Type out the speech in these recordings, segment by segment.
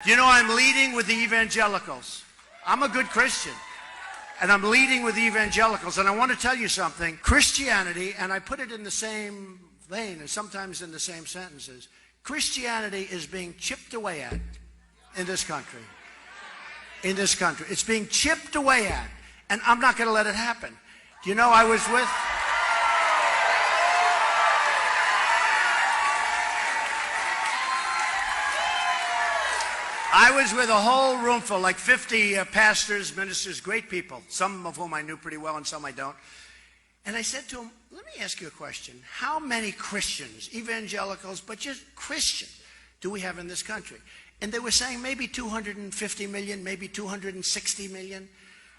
You know, I'm leading with the evangelicals. I'm a good Christian, and I'm leading with the evangelicals. And I want to tell you something. Christianity, and I put it in the same vein and sometimes in the same sentences, Christianity is being chipped away at in this country. In this country. It's being chipped away at, and I'm not going to let it happen. Do you know, I was with a whole room full, like 50 pastors, ministers, great people, some of whom I knew pretty well and some I don't. And I said to them, let me ask you a question. How many Christians, evangelicals, but just Christians, do we have in this country? And they were saying maybe 250 million, maybe 260 million.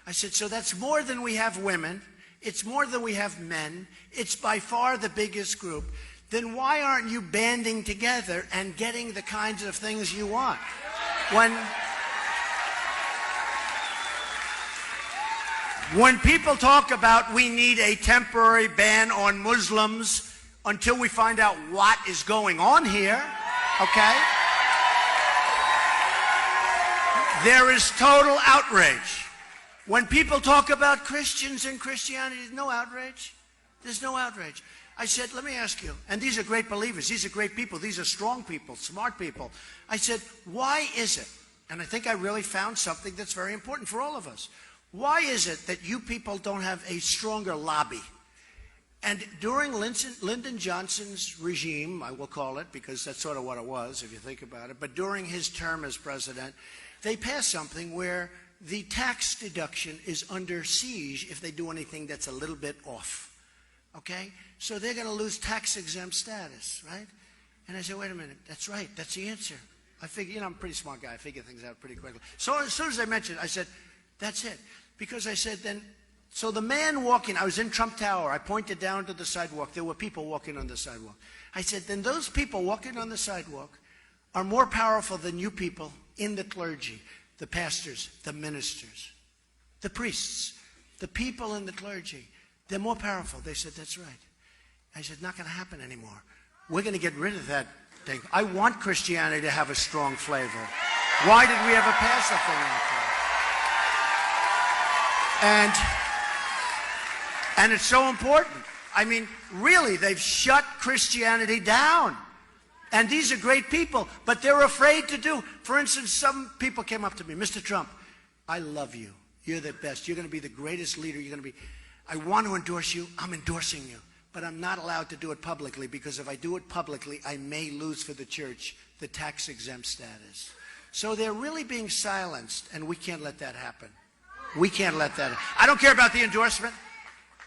I said, so that's more than we have women. It's more than we have men. It's by far the biggest group. Then why aren't you banding together and getting the kinds of things you want? When people talk about we need a temporary ban on Muslims until we find out what is going on here, okay? There is total outrage. When people talk about Christians and Christianity, there's no outrage. There's no outrage. I said, let me ask you, and these are great believers, these are great people, these are strong people, smart people. I said, why is it, and I think I really found something that's very important for all of us, why is it that you people don't have a stronger lobby? And during Lyndon Johnson's regime, I will call it, because that's sort of what it was, if you think about it, but during his term as president, they passed something where the tax deduction is under siege if they do anything that's a little bit off. Okay? So they're going to lose tax-exempt status, right? And I said, wait a minute, that's right, that's the answer. I figure, I'm a pretty smart guy, I figure things out pretty quickly. So as soon as I mentioned it, I said, that's it. Because I said then, so the man walking, I was in Trump Tower, I pointed down to the sidewalk, there were people walking on the sidewalk. I said, then those people walking on the sidewalk are more powerful than you people in the clergy, the pastors, the ministers, the priests, the people in the clergy. They're more powerful. They said, that's right. I said, not going to happen anymore. We're going to get rid of that thing. I want Christianity to have a strong flavor. Why did we ever pass a thing like that? And it's so important. I mean, really, they've shut Christianity down. And these are great people, but they're afraid to do. For instance, some people came up to me, Mr. Trump, I love you. You're the best. You're going to be the greatest leader. You're going to be... I want to endorse you. I'm endorsing you. But I'm not allowed to do it publicly because if I do it publicly, I may lose for the church the tax-exempt status. So they're really being silenced, and we can't let that happen. We can't let that happen. I don't care about the endorsement.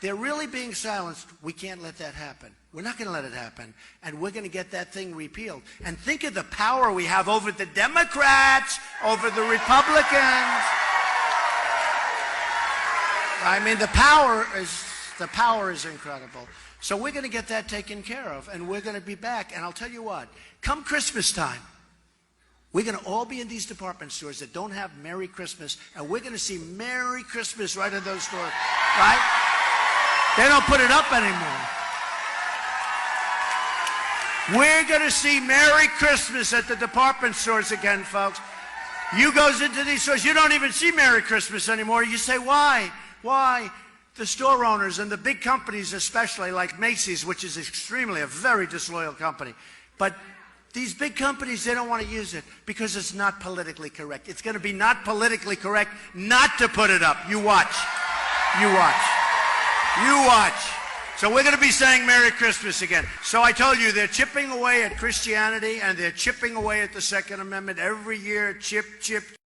They're really being silenced. We can't let that happen. We're not going to let it happen. And we're going to get that thing repealed. And think of the power we have over the Democrats, over the Republicans. I mean, the power is incredible. So we're going to get that taken care of, and we're going to be back. And I'll tell you what, come Christmas time, we're going to all be in these department stores that don't have Merry Christmas, and we're going to see Merry Christmas right in those stores, right? They don't put it up anymore. We're going to see Merry Christmas at the department stores again, folks. You goes into these stores, you don't even see Merry Christmas anymore. You say, why? Why? The store owners and the big companies especially, like Macy's, which is extremely a very disloyal company. But these big companies, they don't want to use it because it's not politically correct. It's going to be not politically correct not to put it up. You watch. You watch. You watch. So we're going to be saying Merry Christmas again. So I told you, they're chipping away at Christianity and they're chipping away at the Second Amendment every year. Chip, chip,